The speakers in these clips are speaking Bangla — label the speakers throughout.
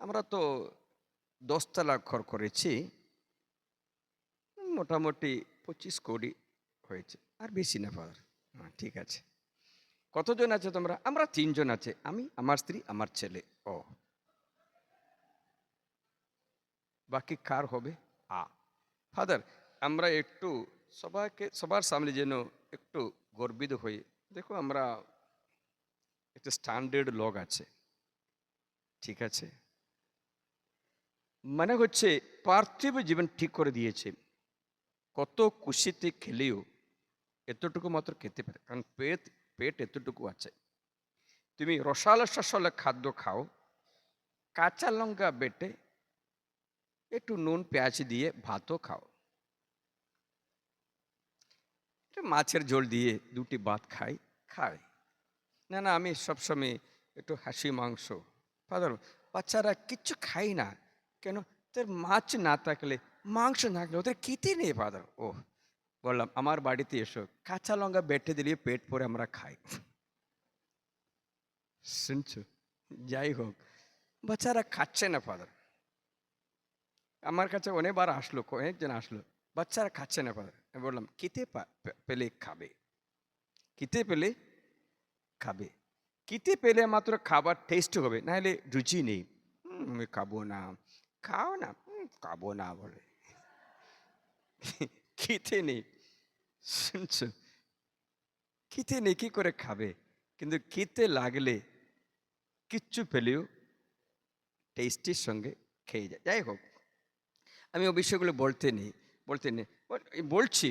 Speaker 1: আমরা তো 10 তলা ঘর করেছি, মোটামুটি 25 কোটি হয়েছে, আর বেশি না ফাদার। হ্যাঁ, ঠিক আছে। কতজন আছে তোমরা? আমরা 3 জন আছে, আমি, আমার স্ত্রী, আমার ছেলে। ও, বাকি কার হবে? ফাদার, আমরা একটু সবার সামনে যেন একটু গর্বিত হই। দেখো, আমরা একটা স্ট্যান্ডার্ড লোক আছে, ঠিক আছে? মানে হচ্ছে পার্থিব জীবন ঠিক করে দিয়েছে। কত খুশিতে খেলেও এতটুকু মাত্র খেতে পারে, কারণ পেট এতটুকু আছে। তুমি রসালো শসালো খাদ্য খাও, কাঁচা লঙ্কা বেটে একটু নুন পেঁয়াজ দিয়ে ভাতও খাও, মাছের ঝোল দিয়ে 2টি ভাত খায় না। না, আমি সবসময় একটু হাসি মাংস। ফাদার, বাচ্চারা কিচ্ছু খাই না কেন? তোর মাছ না থাকলে, মাংস না থাকলে ওদের খেতে নেই ফাদার। ও, বললাম আমার বাড়িতে এসো, কাঁচা লঙ্কা বেটে দিলে পেট ভরে আমরা খাই। শুনছো? যাই হোক, বাচ্চারা খাচ্ছে না ফাদার। আমার কাছে অনেকবার অনেকজন আসলো, বাচ্চারা খাচ্ছে না ফাদার। আমি বললাম খেতে পেলে খাবে, খেতে পেলে খাবে, খেতে পেলে মাত্র খাবার টেস্ট হবে, নাহলে রুচি নেই। আমি খাবো না। খাও না। খাবো না বলে। খেতে নেই। শুনছো? খেতে নেই, কি করে খাবে? কিন্তু খেতে লাগলে কিচ্ছু পেলেও টেস্টির সঙ্গে খেয়ে যায়। যাই হোক, আমি ওই বিষয়গুলো বলতে নেই। বলছি,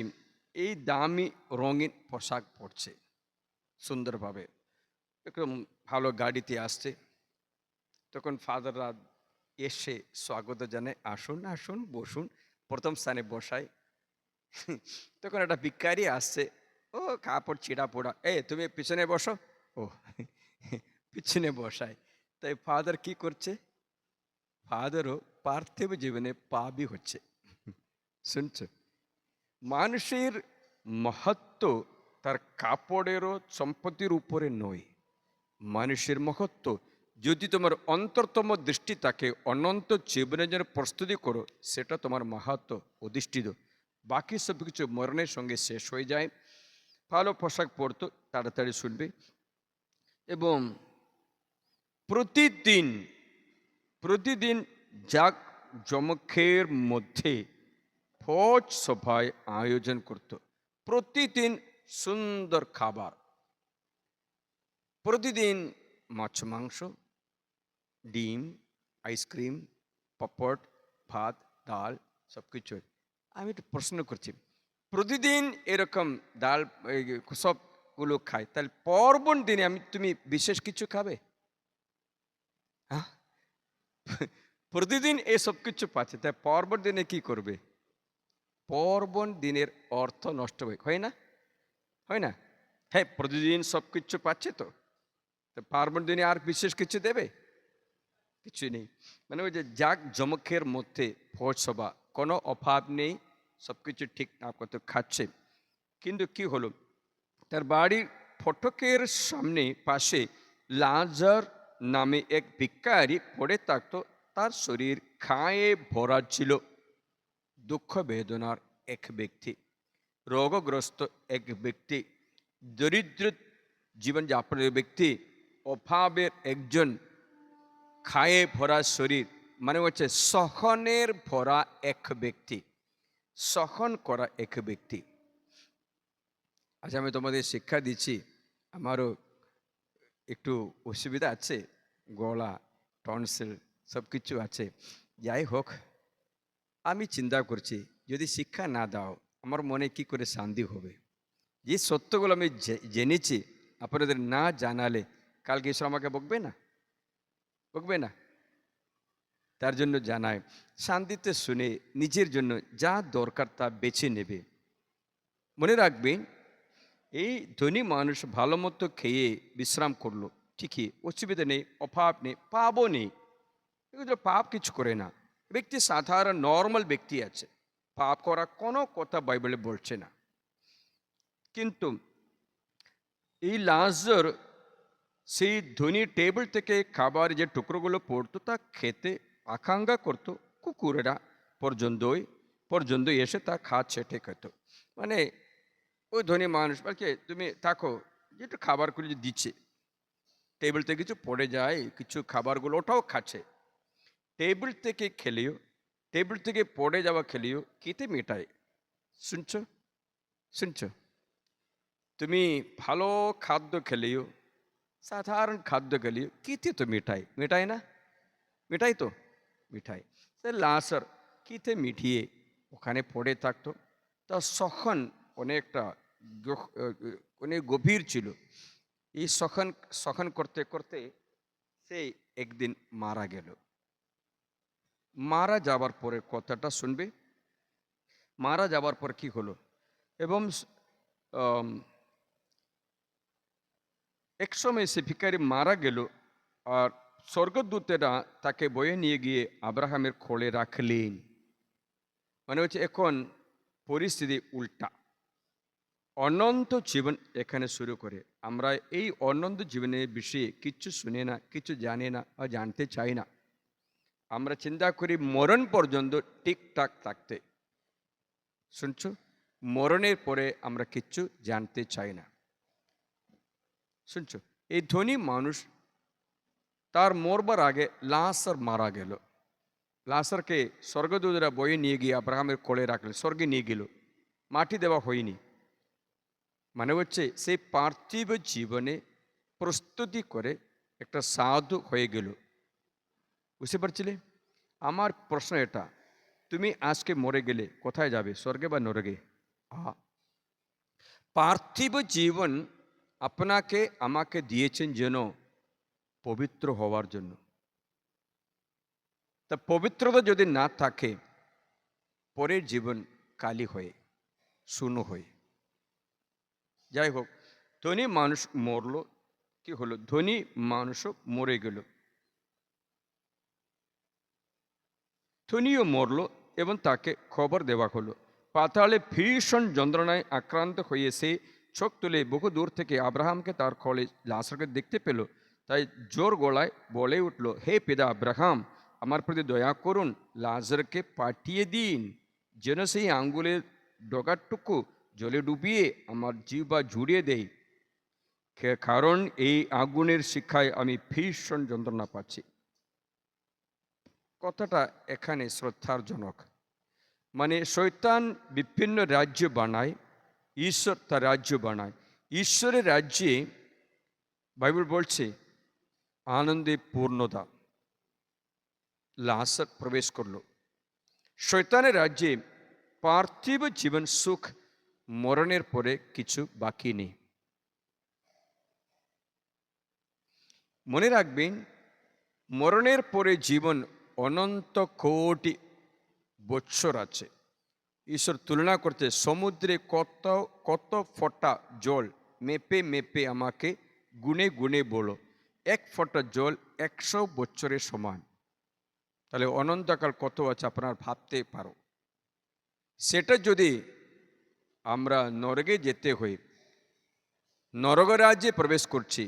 Speaker 1: এই দামি রঙিন পোশাক পরছে সুন্দরভাবে, একদম ভালো গাড়িতে আসছে, তখন ফাদাররা এসে স্বাগত জানায়, আসুন আসুন বসুন, প্রথম স্থানে বসায়। তখন একটা ভিক্ষারি আসছে, ও কাপড় ছিঁড়া পোড়া, তুমি পিছনে বসো। ও, পিছনে বসায়। তাই ফাদার কি করছে? ফাদারও পার্থিব জীবনে পাপী হচ্ছে। শুনছ? মানুষের মহত্ব তার কাপড়েরও সম্পত্তির উপরে নয়। মানুষের মহত্ব, যদি তোমার অন্তরতম দৃষ্টি থাকে, অনন্ত জীবনের জন্য প্রস্তুতি করো, সেটা তোমার মাহাত্ম অধিষ্ঠিত। বাকি সব কিছু মরণের সঙ্গে শেষ হয়ে যায়। ভালো পোশাক পরতো, তাড়াতাড়ি শুনবে। এবং প্রতিদিন জাক জমকের মধ্যে ভোজ সভায় আয়োজন করত। প্রতিদিন সুন্দর খাবার, প্রতিদিন মাছ মাংস, ডিম, আইসক্রিম, পাপড়, ভাত, ডাল, সব কিছু। আমি একটু প্রশ্ন করছি, প্রতিদিন এরকম ডাল সবগুলো খাই, তাহলে পার্বণ দিনে তুমি বিশেষ কিছু খাবে? হ্যাঁ, প্রতিদিন এই সব কিছু পাচ্ছে, তাই পার্বণ দিনে কি করবে? পার্বণ দিনের অর্থ নষ্ট হয় না? হয় না? হ্যাঁ, প্রতিদিন সব কিছু পাচ্ছে, তো পার্বণ দিনে আর বিশেষ কিছু দেবে? কিছু নেই। মানে ওই যে জাক জমকের মধ্যে ভোজ সভা, কোনো অভাব নেই, সব কিছু ঠিকঠাক মতো খাচ্ছে। কিন্তু কি হলো, তার বাড়ির ফটকের সামনে পাশে লাজার নামে এক ভিক্ষারি পড়ে থাকতো। তার শরীর খায়ে ভরা ছিল। দুঃখ বেদনার এক ব্যক্তি, রোগগ্রস্ত এক ব্যক্তি, দরিদ্র জীবনযাপনের ব্যক্তি, অভাবের একজন, খায়ে ভরা শরীর, মানে হচ্ছে সহনের ভরা এক ব্যক্তি, সহন করা এক ব্যক্তি। আচ্ছা, আমি তোমাদের শিক্ষা দিচ্ছি, আমারও একটু অসুবিধা আছে, গলা, টনসিল সব কিছু আছে। যাই হোক, আমি চিন্তা করছি, যদি শিক্ষা না দাও আমার মনে কি করে শান্তি হবে? যে সত্যগুলো আমি জেনেছি, আপনাদের না জানালে কালকে ঈশ্বর আমাকে বকবে না? বকবে না? তার জন্য জানায়, শান্তিতে শুনে নিজের জন্য যা দরকার তা বেছে নেবে। মনে রাখবেন, এই ধনী মানুষ ভালো মতো খেয়ে বিশ্রাম করলো, ঠিকই, অসুবিধা নেই, অভাব নেই, পাপও নেই, এগুলো পাপ কিছু করে না। ব্যক্তি সাধারণ নর্মাল ব্যক্তি আছে, পাপ করা কোনো কথা বাইবেলে বলছে না। কিন্তু এই লাজর সেই ধনী টেবিল থেকে খাবার যে টুকরোগুলো পড়তো তা খেতে আকাঙ্ক্ষা করতো, কুকুরেরা পর্যন্ত এসে তা খাচ্ছে খেত। মানে ওই ধনী মানুষ বলছে তুমি থাকো, যেটা খাবারগুলো যে দিচ্ছে টেবিল থেকে কিছু পড়ে যায়, কিছু খাবারগুলো ওটাও খাচ্ছে। টেবিল থেকে খেলেও, টেবিল থেকে পড়ে যাওয়া খেলেও কিতে মেটায়? শুনছো? শুনছো? তুমি ভালো খাদ্য খেলেও, সাধারণ খাদ্য খেলেও কিতে তো মেটায় না? মিঠাই তো মিঠাই। লাশার কিতে মিঠিয়ে ওখানে পড়ে থাকতো। তা সখন অনেকটা অনেক গভীর ছিল। এই সখন সখন করতে করতে সে একদিন মারা গেল। মারা যাবার পরে কথাটা শুনবে। মারা যাবার পর কি হলো? এবং এক সময় সে ভিখারি মারা গেল, আর স্বর্গদূতেরা তাকে বয়ে নিয়ে গিয়ে আব্রাহামের কোলে রাখলেন। মানে হচ্ছে এখন পরিস্থিতি উল্টা, অনন্ত জীবন এখানে শুরু করে। আমরা এই অনন্ত জীবনের বিষয়ে কিচ্ছু শুনে না, কিছু জানি না বা জানতে চাই না। আমরা চিন্তা করি মরণ পর্যন্ত ঠিকঠাক থাকতে। শুনছো? মরণের পরে আমরা কিচ্ছু জানতে চাই না। শুনছো? এই ধনী মানুষ তার মরবার আগে লাসার মারা গেল। লাসারকে স্বর্গদূতরা বয়ে নিয়ে গিয়ে আব্রাহামের কোলে রাখলেন, স্বর্গে নিয়ে গেল, মাটি দেওয়া হয়নি। মানে হচ্ছে সেই পার্থিব জীবনে প্রস্তুতি করে একটা সাধু হয়ে গেল। বুঝতে পারছিলে? আমার প্রশ্ন এটা, তুমি আজকে মরে গেলে কোথায় যাবে, স্বর্গে বা নরকে? পার্থিব জীবন আপনাকে আমাকে দিয়েছেন যেন পবিত্র হওয়ার জন্য। তা পবিত্রতা যদি না থাকে, পরের জীবন কালি হয়ে শূন্য হয়ে। যাই হোক, ধনী মানুষ মরলো, কি হলো? ধনী মানুষও মরে গেল, ধনীও মরল এবং তাকে খবর দেওয়া হলো। পাতালে ভীষণ যন্ত্রণায় আক্রান্ত হয়ে সে চোখ তুলে বহু দূর থেকে আব্রাহামকে তার কোলে লাজরকে দেখতে পেল। তাই জোর গলায় বলে উঠল, হে পিতা আব্রাহাম, আমার প্রতি দয়া করুন, লাজরকে পাঠিয়ে দিন, যেন সেই আঙ্গুলের ডগাটুকু জলে ডুবিয়ে আমার জিহ্বা জুড়িয়ে দেয়, কারণ এই আগুনের শিক্ষায় আমি ভীষণ যন্ত্রণা পাচ্ছি। কথাটা এখানে শ্রদ্ধারজনক। মানে শয়তান বিভিন্ন রাজ্য বানায়, ঈশ্বর তার রাজ্য বানায়। ঈশ্বরের রাজ্যে বাইবেল বলছে আনন্দে পূর্ণতা। লাজর প্রবেশ করলো। শয়তানের রাজ্যে পার্থিব জীবন সুখ, মরণের পরে কিছু বাকি নেই। মনে রাখবেন, মরণের পরে জীবন অনন্ত কোটি বৎসর আছে। ঈশ্বর তুলনা করতে সমুদ্রে কত কত ফোঁটা জল মেপে মেপে আমাকে গুনে গুনে বলো, এক ফোঁটা জল 100 বছরের সমান। তাহলে অনন্তকাল কত আছে আপনার ভাবতে পারো। সেটা যদি আমরা নরকে যেতে হই, নরক রাজ্যে প্রবেশ করছি,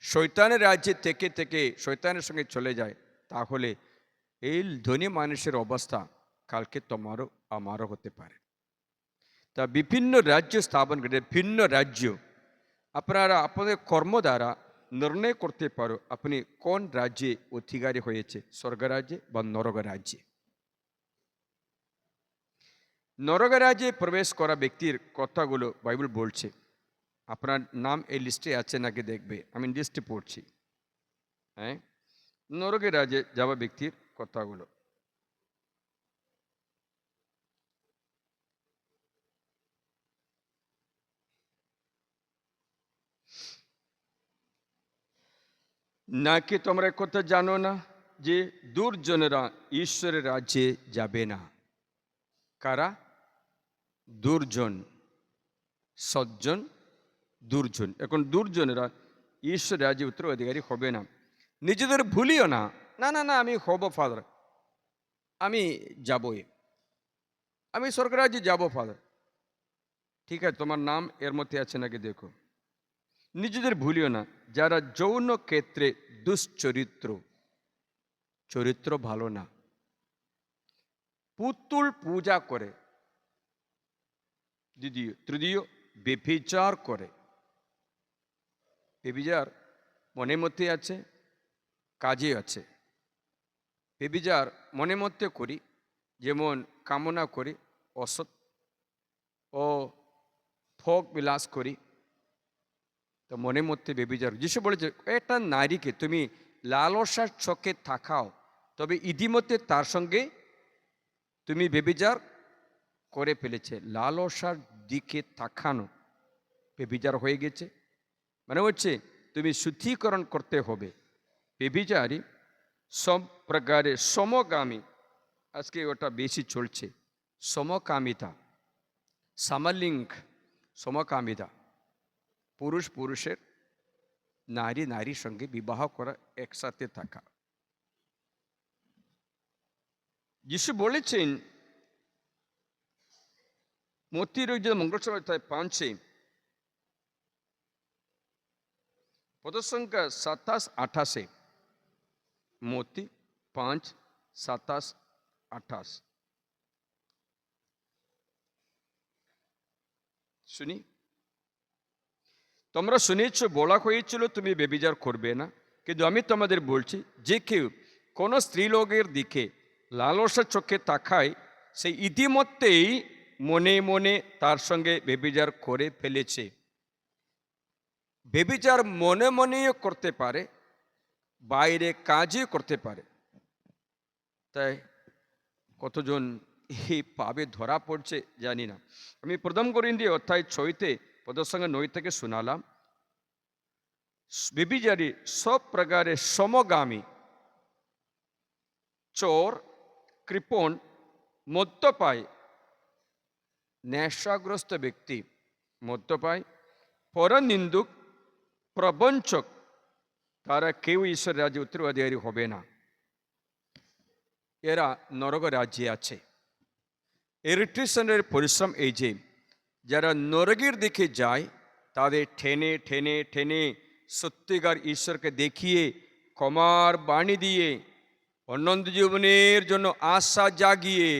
Speaker 1: শয়তানের রাজ্যে থেকে থেকে শয়তানের সঙ্গে চলে যায়, তাহলে এই ধনী মানুষের অবস্থা কালকে তোমারও আমারও হতে পারে। তা বিভিন্ন রাজ্য স্থাপন করে, ভিন্ন রাজ্য আপনারা আপনাদের কর্ম দ্বারা নির্ণয় করতে পারো আপনি কোন রাজ্যে অধিকারী হয়েছে, স্বর্গরাজ্যে বা নরক রাজ্যে। নরক রাজ্যে প্রবেশ করা ব্যক্তির কথাগুলো বাইবেল বলছে। আপনার নাম এই লিস্টে আছে নাকি দেখবে, আমি লিস্টে পড়ছি। হ্যাঁ, নরকের রাজ্যে যাওয়া ব্যক্তির কথাগুলো। নাকি তোমরা কথা জানো না যে দুর্জনেরা ঈশ্বরের রাজ্যে যাবে না? কারা দুর্জন? সজ্জন দুর্জন। এখন দুর্জনেরা ঈশ্বর রাজ্যে উত্তরাধিকারী হবে না। নিজেদের ভুলিও না, না না না আমি হব ফাদার, আমি যাবই, আমি স্বর্গ রাজ্যে যাবো ফাদার। ঠিক আছে, তোমার নাম এর মধ্যে আছে নাকি দেখো। নিজেদের ভুলিও না। যারা যৌন ক্ষেত্রে দুশ্চরিত্র, চরিত্র ভালো না, পুতুল পূজা করে, দ্বিতীয় তৃতীয় বেভিচার করে। বেভিচার মনের মধ্যে আছে, কাজে আছে। বেভিচার মনের মধ্যে করি, যেমন কামনা করি, অসৎ ও ভোগ বিলাস করি, তো মনের মধ্যে বেভিচার। যিশু বলেছে একটা নারীকে তুমি লালসার চোখে তাকাও, তবে ইতিমধ্যে তার সঙ্গে তুমি বেভিচার করে ফেলেছে। লালসার দিকে তাকানো বেভিচার হয়ে গেছে, মানে হচ্ছে তুমি শুদ্ধিকরণ করতে হবে। বেভিচারী সব প্রকারে সমগামী, আজকে ওটা বেশি চলছে, সমকামিতা, সমলিঙ্গ সমকামিতা, পুরুষ পুরুষের, নারী নারীর সঙ্গে বিবাহ করা, একসাথে থাকা। যিশু বলেছেন মত্তির মঙ্গল সভায় 5 পদ সংখ্যা 27-28, মত্তি 5:27-28 শুনি। তোমরা শুনেছ বলা হয়েছিল তুমি ব্যভিচার করবে না, কিন্তু আমি তোমাদের বলছি যে কেউ কোনো স্ত্রীলোকের দিকে লালসা চোখে তাকায়, সে ইতিমধ্যেই মনে মনে তার সঙ্গে ব্যভিচার করে ফেলেছে। ব্যভিচার মনে মনেও করতে পারে, বাইরে কাজও করতে পারে। তাই কতজন এই পাবে ধরা পড়ছে জানি না। আমি 1 করিন্থীয় 6 পদসংখ্যা 9 থেকে শোনালাম। ব্যভিচারী সব প্রকারে সমগামী, চোর, কৃপণ, মদ্যপায়ী, নেশাগ্রস্ত ব্যক্তি, মদ্যপায়ী, পরনিন্দুক, প্রবঞ্চক, তারা কেউ ঈশ্বর রাজ্যে উত্তরাধিকারী হবে না। এরা নরক রাজ্যে আছে। ইরিটেশনের পরিশ্রম এই যে যারা নরকের দিকে যায়, তাদের ঠেনে ঠেনে ঠেনে সত্যিকার ঈশ্বরকে দেখিয়ে, ক্ষমার বাণী দিয়ে, অনন্ত জীবনের জন্য আশা জাগিয়ে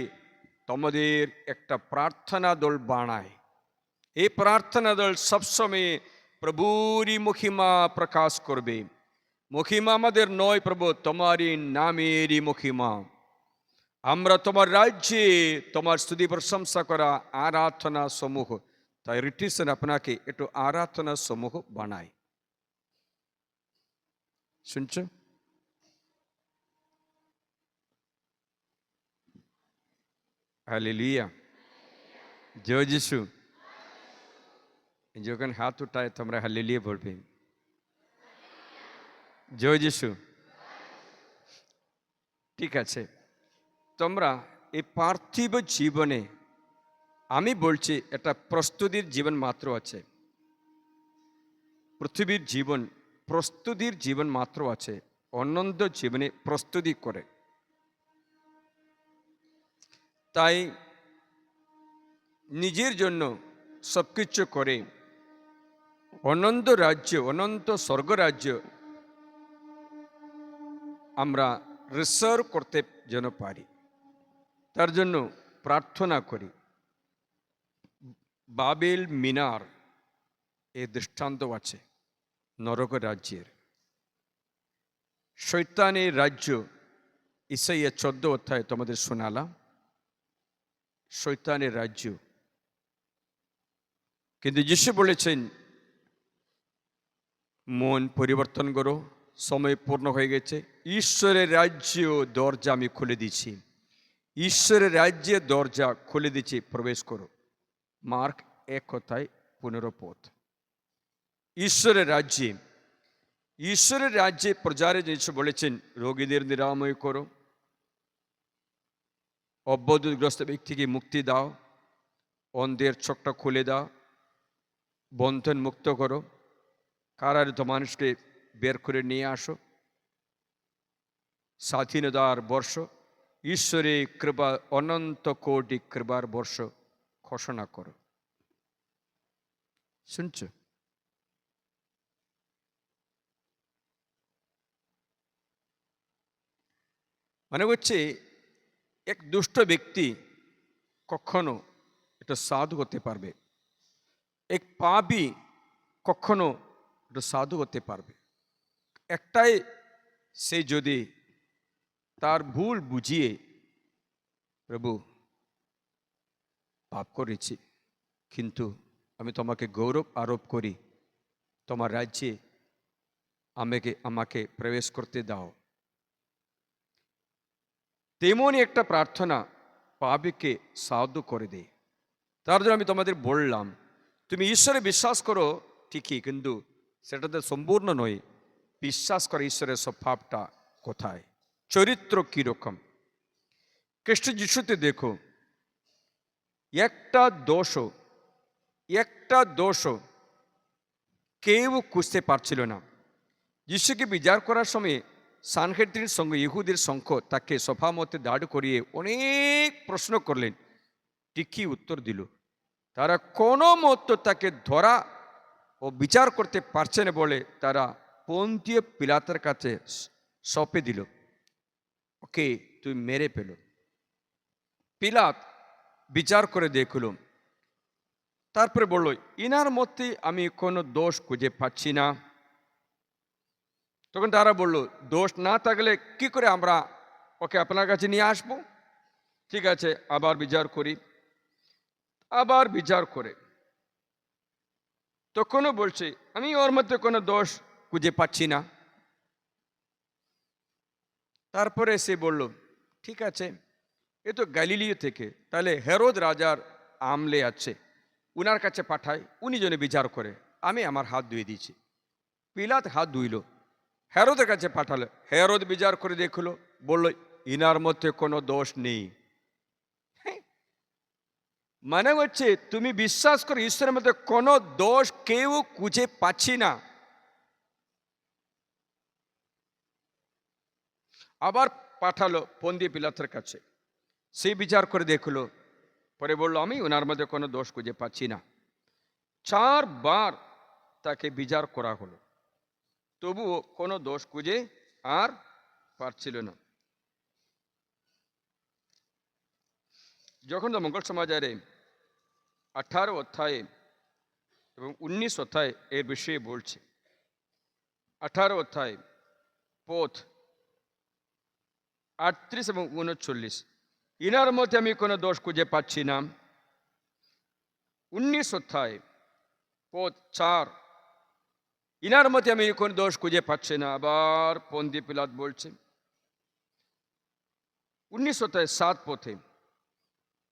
Speaker 1: তোমাদের একটা প্রার্থনা দল বানায়। এই প্রার্থনা দল সবসময় প্রভুরই মহিমা প্রকাশ করবে। মহিমা আমাদের নয় প্রভু, তোমারই নামেরই মহিমা। আমরা তোমার রাজ্যে তোমার স্তুতি প্রশংসা করা আরাধনা সমূহ, তাই রিটিশন আপনাকে একটু আরাধনা সমূহ বানায়। শুনছো? হালেলুয়া, জয় যিশু। যখন হাত উঠায় তোমরা হালেলুয়া বলবে। জয় যিশু। ঠিক আছে, তোমরা এই পার্থিব জীবনে, আমি বলছি এটা প্রস্তুতির জীবন মাত্র আছে। পৃথিবীর জীবন প্রস্তুতির জীবন মাত্র আছে, অনন্ত জীবনে প্রস্তুতি করে। তাই নিজের জন্য সবকিছু করে অনন্ত রাজ্য, অনন্ত স্বর্গরাজ্য আমরা রিসার্ভ করতে যেন পারি, তার জন্য প্রার্থনা করি। বাবেল মিনার এই দৃষ্টান্ত আছে নরক রাজ্যের। শয়তানের রাজ্য ঈসাইয়া 14 তোমাদের শোনালাম, শয়তানের রাজ্য। কিন্তু যিশু বলেছেন মন পরিবর্তন করো, সময় পূর্ণ হয়ে গেছে, ঈশ্বরের রাজ্য দরজা আমি খুলে দিচ্ছি, ঈশ্বরের রাজ্যের দরজা খুলে দিচ্ছি, প্রবেশ করো। মার্ক 1:15। ঈশ্বরের রাজ্যে, ঈশ্বরের রাজ্যে প্রচারে যিশু বলেছেন রোগীদের নিরাময় করো, অবরোধগ্রস্ত ব্যক্তিকে মুক্তি দাও, অন্ধের চোখটা খুলে দাও, বন্ধন মুক্ত করো, কারারুদ্ধ মানুষকে বের করে নিয়ে আসো। স্বাধীনতার বর্ষ, ঈশ্বরের কৃপা, অনন্ত কোটি কৃপার বর্ষ ঘোষণা করো। শুনছো? মানে হচ্ছে এক দুষ্ট ব্যক্তি কখনো এটা সাধু হতে পারবে, এক পাপী কখনো এটা সাধু হতে পারবে একটাই, সে যদি তার ভুল বুঝিয়ে, প্রভু পাপ করেছি, কিন্তু আমি তোমাকে গৌরব আরোপ করি, তোমার রাজ্যে আমাকে প্রবেশ করতে দাও। তেমনই একটা প্রার্থনা পাপীকে সাধু করে দেয়। তার জন্য আমি তোমাদের বললাম, তুমি ঈশ্বরে বিশ্বাস করো ঠিকই, কিন্তু সেটাতে সম্পূর্ণ নয়। বিশ্বাস করে ঈশ্বরের স্বভাবটা কোথায়, চরিত্র কীরকম। খ্রিস্ট যিশুতে দেখো, একটা দোষও কেউ খুঁজতে পারছিল না। যিশুকে বিচার করার সময় সানহেদ্রিনের সঙ্গে ইহুদের সংঘ তাকে সভা মধ্যে দাঁড় করিয়ে অনেক প্রশ্ন করলেন, ঠিকই উত্তর দিল। তারা কোনো মতো তাকে ধরা ও বিচার করতে পারছে না বলে তারা পন্তীয় পিলাতের কাছে সঁপে দিল, ওকে তুই মেরে ফেল। পিলাত বিচার করে দেখল, তারপরে বলল, ইনার মধ্যে আমি কোনো দোষ খুঁজে পাচ্ছি না। তখন তারা বলল, দোষ না থাকলে কি করে আমরা ওকে আপনার কাছে নিয়ে আসব? ঠিক আছে, আবার বিচার করি। আবার বিচার করে তখনও বলছে, আমি ওর মধ্যে কোনো দোষ খুঁজে পাচ্ছি না। তারপরে সে বলল, ঠিক আছে, এ তো গ্যালিলিও থেকে, তাহলে হেরোদ রাজার আমলে আছে, উনার কাছে পাঠায়, উনি যেন বিচার করে, আমি আমার হাত ধুয়ে দিয়েছি। পিলাত হাত ধুইল, হেরোদের কাছে পাঠালো, হেরোদ বিচার করে দেখলো, বলল ইনার মধ্যে কোনো দোষ নেই। মানে হচ্ছে তুমি বিশ্বাস করো ঈশ্বরের মধ্যে কোনো দোষ কেউ খুঁজে পাচ্ছি না। আবার পাঠালো পন্তীয় পিলাতের কাছে, সে বিচার করে দেখলো, পরে বললো আমি ওনার মধ্যে কোনো দোষ খুঁজে পাচ্ছি না। 4 বার তাকে বিচার করা হলো, তবুও কোনো দোষ খুঁজে আর পারছিল না। যখন মঙ্গল সমাচারে 18 অধ্যায়ে এবং 19 অধ্যায়ে এর বিষয়ে বলছে, 18 অধ্যায় পথ 38 এবং 39, ইনার মধ্যে আমি কোনো দোষ খুঁজে পাচ্ছি না। 19 অধ্যায় পথ 4, ইনার মধ্যে আমি কোনো দোষ খুঁজে পাচ্ছি না। আবার পন্তীয় পিলাত বলছে 19 অধ্যায় 7 পথে,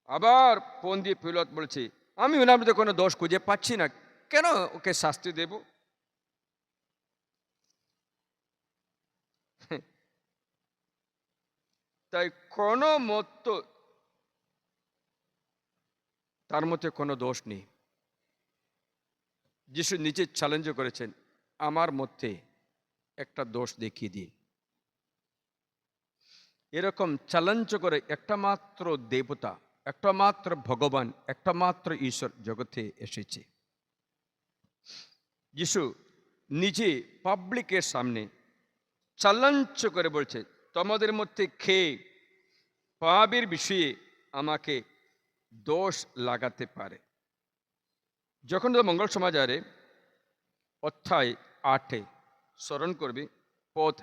Speaker 1: আবার পন্তীয় পিলাত বলছে আমি ওনার মধ্যে কোনো দোষ খুঁজে পাচ্ছি না, কেন ওকে শাস্তি দেব? তাই কোনো মতো তার মধ্যে কোনো দোষ নেই। যিশু নিজে চ্যালেঞ্জ করেছেন, আমার মধ্যে একটা দোষ দেখিয়ে দিন। এরকম চ্যালেঞ্জ করে একটা মাত্র দেবতা, একটা মাত্র ভগবান, একটা মাত্র ঈশ্বর জগতে এসেছে। যিশু নিজে পাবলিকের সামনে চ্যালেঞ্জ করে বলছে, তোমাদের মধ্যে খেয়ে পাপের বিষয়ে আমাকে দোষ লাগাতে পারে। যখন মঙ্গল সমাচারে অধ্যায় 8 স্মরণ করবি, পদ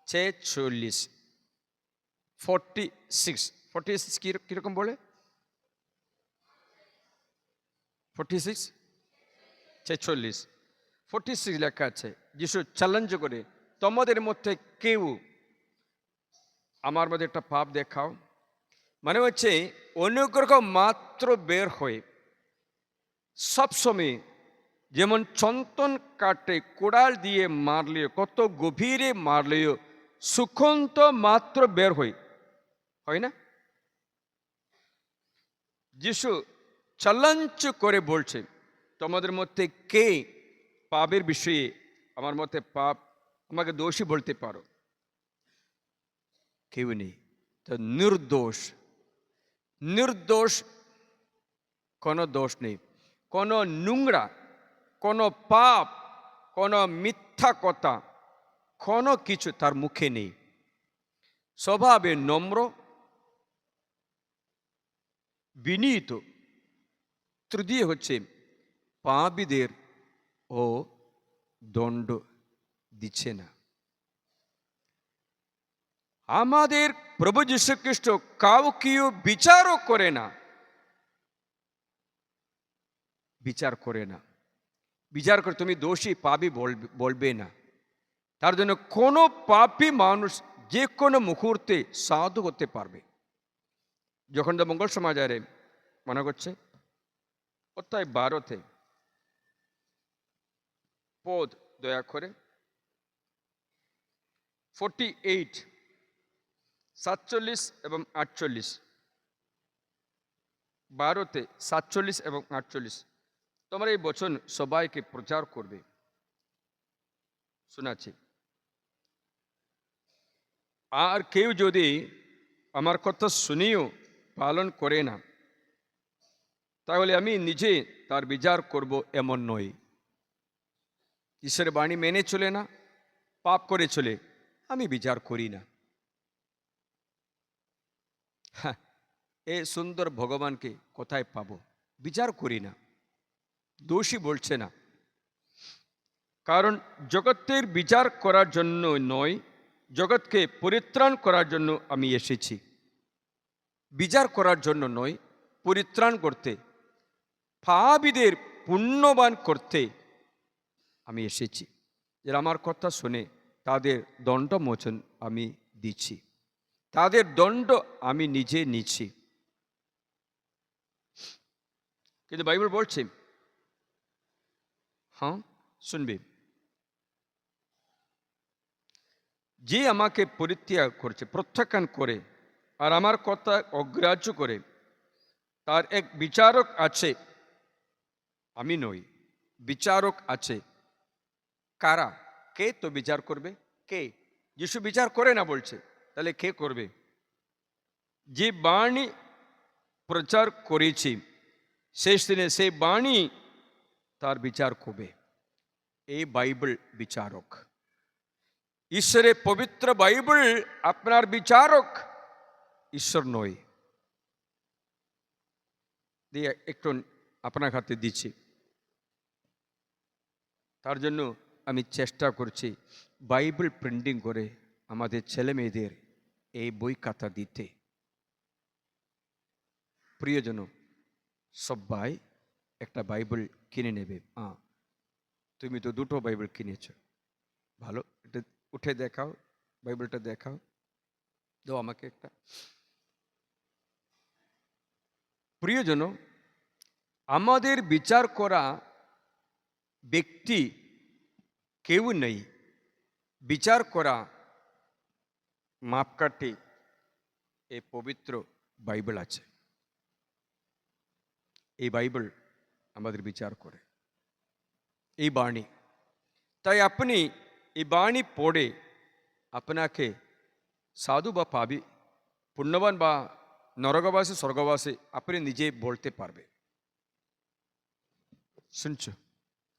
Speaker 1: 46, 46 কিরকম বলে? 46 লেখা আছে, যিশু চ্যালেঞ্জ করে, তোমাদের মধ্যে কেউ আমার মধ্যে একটা পাপ দেখাও। মানে হচ্ছে অনুগ্রহ মাত্র বের হয়ে সবসময়, যেমন চন্দন কাটে কোড়াল দিয়ে মারলেও, কত গভীরে মারলেও সুখন্ত মাত্র বের হয় না? যিশু চ্যালেঞ্জ করে বলছে, তোমাদের মধ্যে কে পাপের বিষয়ে আমার মতে পাপ আমাকে দোষী বলতে পারো? কেউ নেই। তো নির্দোষ, নির্দোষ, কোনো দোষ নেই, কোনো নোংরা, কোনো পাপ, কোনো মিথ্যা কথা, কোনো কিছু তার মুখে নেই। স্বভাবে নম্র, বিনীত। তৃতীয় হচ্ছে পাপীদের ও দণ্ড দিচ্ছে না। আমাদের প্রভু যীশু খ্রিস্ট কাউকেও বিচারও করে না, বিচার করে না। বিচার করে তুমি দোষী পাপী বলবে না। তার জন্য কোনো পাপী মানুষ যে কোনো মুহূর্তে সাধু হতে পারবে। যখন মঙ্গল সমাচারে মনে করছে অধ্যায় 12 পদ দয়া করে 48, 47 এবং 48, 12 47 এবং 48 তোমার এই বচন সবাইকে প্রচার করবে। শোনাচ্ছি, আর কেউ যদি আমার কথা শুনিও পালন করে না, তাহলে আমি নিজে তার বিচার করব এমন নয়। ঈশ্বরের বাণী মেনে চলে না, পাপ করে চলে, আমি বিচার করি না। হ্যাঁ, এ সুন্দর ভগবানকে কোথায় পাবো? বিচার করি না, দোষী বলছে না। কারণ জগতের বিচার করার জন্য নয়, জগৎকে পরিত্রাণ করার জন্য আমি এসেছি। বিচার করার জন্য নয়, পরিত্রাণ করতে, পাপীদের পুণ্যবান করতে আমি এসেছি। যারা আমার কথা শুনে তাদের দণ্ডমোচন আমি দিচ্ছি, তাদের দণ্ড আমি নিজে নিচ্ছি। কিন্তু বাইবেল বলছে, হ্যাঁ শুনবে, যে আমাকে পরিত্যাগ করছে, প্রত্যাখ্যান করে আর আমার কথা অগ্রাহ্য করে, তার এক বিচারক আছে, আমি নই। বিচারক আছে। কারা? কে তো বিচার করবে? কে? যিশু বিচার করে না বলছে, তাহলে কে করবে? যে বাণী প্রচার করেছি শেষ দিনে সেই বাণী তার বিচার করবে। এই বাইবেল বিচারক। ঈশ্বরের পবিত্র বাইবেল আপনার বিচারক, ঈশ্বর নয়। দিয়ে একটু আপনার হাতে দিচ্ছি। তার জন্য আমি চেষ্টা করছি বাইবেল প্রিন্টিং করে আমাদের ছেলে মেয়েদের এই বই খাতা দিতে। প্রিয়জন, সবাই একটা বাইবেল কিনে নেবে। তুমি তো দুটো বাইবেল কিনেছ, ভালো, এটা উঠে দেখাও, বাইবেলটা দেখাও, দাও আমাকে একটা। প্রিয়জন, আমাদের বিচার করা ব্যক্তি কেউ নেই, বিচার করা মাপকাঠি এই পবিত্র বাইবেল আছে। এই বাইবেল আমাদের বিচার করে, এই বাণী। তাই আপনি এই বাণী পড়ে আপনাকে সাধু বা পাবি, পুণ্যবান বা নরকবাসী স্বর্গবাসী আপনি নিজে বলতে পারবে। শুনছ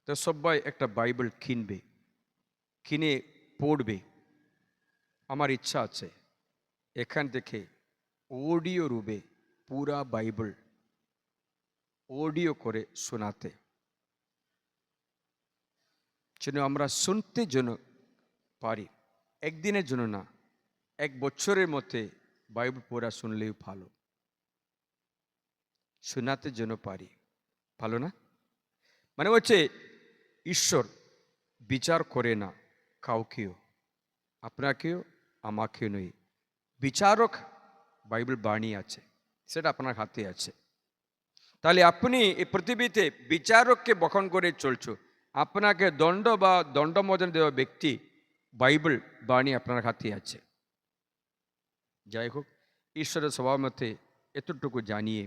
Speaker 1: তো? সবাই একটা বাইবেল কিনবে, কিনে পড়বে। আমার ইচ্ছা আছে এখান থেকে অডিও রূপে পুরা বাইবেল অডিও করে শোনাতে, যেন আমরা শুনতে যেন পারি। একদিনের জন্য না, 1 বছরের মধ্যে বাইবেল পড়া শুনলেও ভালো, শোনাতে যেন পারি, ভালো না? মানে হচ্ছে ঈশ্বর বিচার করে না কাউকেও, আপনাকেও আমাকেও নয়। বিচারক বাইবেল বাণী আছে, সেটা আপনার হাতে আছে। তাহলে আপনি এই পৃথিবীতে বিচারককে বহন করে চলছ। আপনাকে দণ্ড বা দণ্ডমোচন দেওয়া ব্যক্তি বাইবেল বাণী আপনার হাতে আছে। যাই হোক, ঈশ্বরের স্বভাব মতে এতটুকু জানিয়ে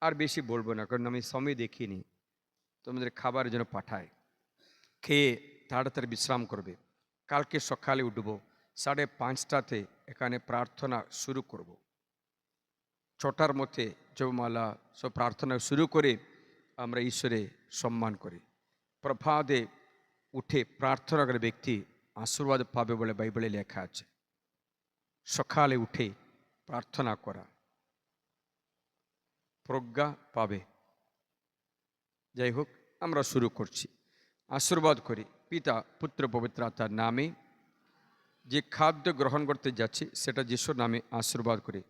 Speaker 1: আর বেশি বলবো না, কারণ আমি সময় দেখিনি। তোমাদের খাবারের জন্য পাঠায়, খেয়ে তাড়াতাড়ি বিশ্রাম করবে। কালকে সকালে উঠব, 5:30টাতে এখানে প্রার্থনা শুরু করব। 6টার মধ্যে জপমালা সব প্রার্থনা শুরু করে আমরা ঈশ্বরে সম্মান করি। প্রভাতে উঠে প্রার্থনা করে ব্যক্তি আশীর্বাদ পাবে বলে বাইবেলে লেখা আছে। সকালে উঠে প্রার্থনা করা, প্রজ্ঞা পাবে। যাই হোক, আমরা শুরু করছি। আশীর্বাদ করি পিতা, পুত্র, পবিত্র আত্মার নামে। যে খাদ্য গ্রহণ করতে যাচ্ছি সেটা যিশুর নামে আশীর্বাদ করি।